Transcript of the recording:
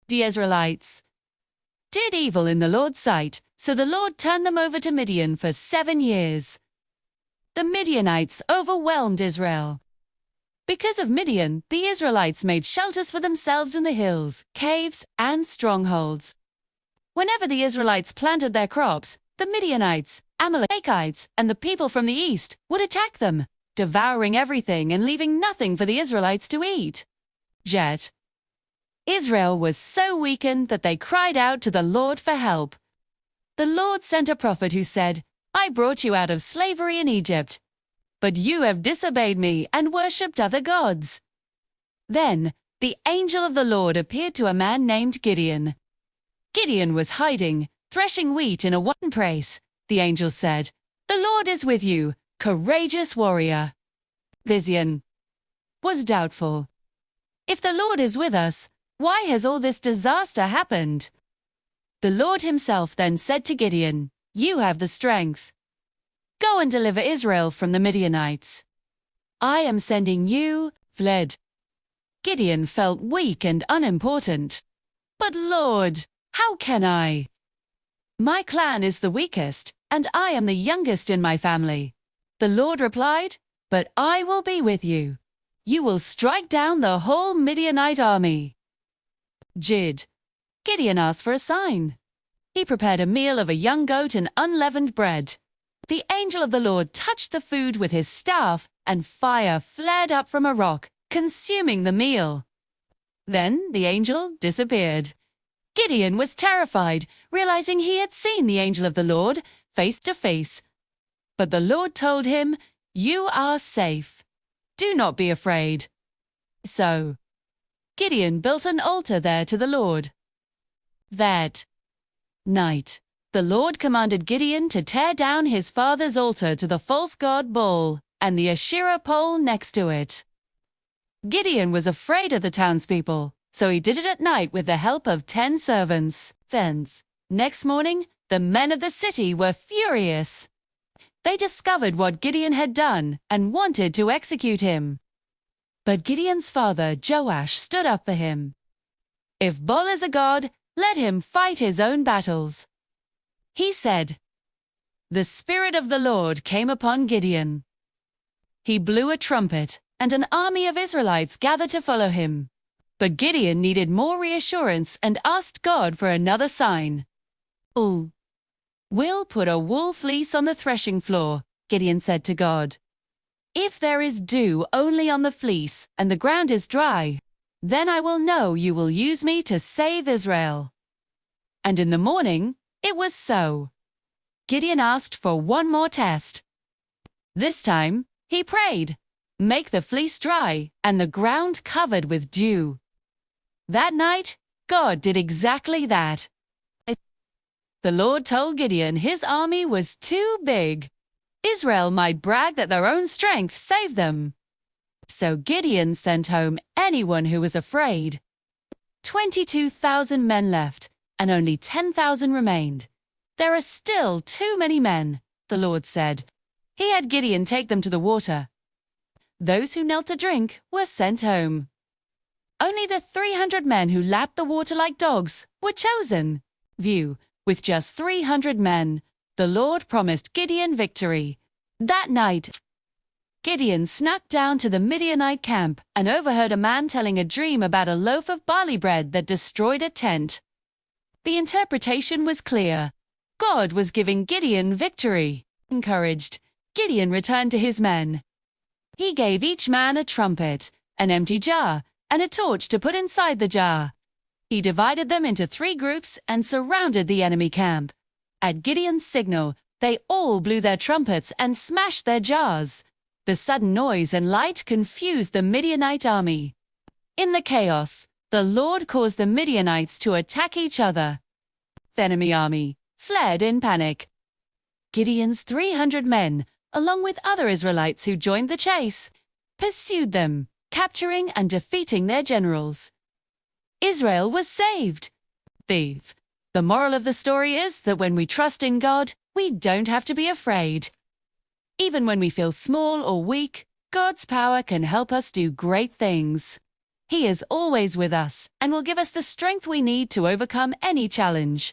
The Israelites did evil in the Lord's sight, so the Lord turned them over to Midian for 7 years. The Midianites overwhelmed Israel. Because of Midian, the Israelites made shelters for themselves in the hills, caves, and strongholds. Whenever the Israelites planted their crops, the Midianites, Amalekites, and the people from the east would attack them, devouring everything and leaving nothing for the Israelites to eat. Yet, Israel was so weakened that they cried out to the Lord for help. The Lord sent a prophet who said, "I brought you out of slavery in Egypt, but you have disobeyed me and worshipped other gods." Then the angel of the Lord appeared to a man named Gideon. Gideon was hiding, threshing wheat in a winepress. The angel said, "The Lord is with you, courageous warrior." Vision was doubtful. If the Lord is with us, why has all this disaster happened? The Lord himself then said to Gideon, "You have the strength. Go and deliver Israel from the Midianites. I am sending you." Fled. Gideon felt weak and unimportant. "But Lord, how can I? My clan is the weakest, and I am the youngest in my family." The Lord replied, "But I will be with you. You will strike down the whole Midianite army." Gideon asked for a sign. He prepared a meal of a young goat and unleavened bread. The angel of the Lord touched the food with his staff, and fire flared up from a rock, consuming the meal. Then the angel disappeared. Gideon was terrified, realizing he had seen the angel of the Lord face to face. But the Lord told him, "You are safe. Do not be afraid." So Gideon built an altar there to the Lord. That night, the Lord commanded Gideon to tear down his father's altar to the false god Baal and the Asherah pole next to it. Gideon was afraid of the townspeople, so he did it at night with the help of 10 servants. Then, next morning, the men of the city were furious. They discovered what Gideon had done and wanted to execute him. But Gideon's father, Joash, stood up for him. "If Baal is a god, let him fight his own battles." He said. The Spirit of the Lord came upon Gideon. He blew a trumpet, and an army of Israelites gathered to follow him. But Gideon needed more reassurance and asked God for another sign. "We'll put a wool fleece on the threshing floor," Gideon said to God. "If there is dew only on the fleece and the ground is dry, then I will know you will use me to save Israel." And in the morning, it was so. Gideon asked for one more test. This time, he prayed, "Make the fleece dry and the ground covered with dew." That night, God did exactly that. The Lord told Gideon his army was too big. Israel might brag that their own strength saved them. So Gideon sent home anyone who was afraid. 22,000 men left, and only 10,000 remained. "There are still too many men," the Lord said. He had Gideon take them to the water. Those who knelt to drink were sent home. Only the 300 men who lapped the water like dogs were chosen. With just 300 men, the Lord promised Gideon victory. That night, Gideon snuck down to the Midianite camp and overheard a man telling a dream about a loaf of barley bread that destroyed a tent. The interpretation was clear. God was giving Gideon victory. Encouraged, Gideon returned to his men. He gave each man a trumpet, an empty jar, and a torch to put inside the jar. He divided them into 3 groups and surrounded the enemy camp. At Gideon's signal, they all blew their trumpets and smashed their jars. The sudden noise and light confused the Midianite army. In the chaos, the Lord caused the Midianites to attack each other. The enemy army fled in panic. Gideon's 300 men, along with other Israelites who joined the chase, pursued them, capturing and defeating their generals. Israel was saved. The moral of the story is that when we trust in God, we don't have to be afraid. Even when we feel small or weak, God's power can help us do great things. He is always with us and will give us the strength we need to overcome any challenge.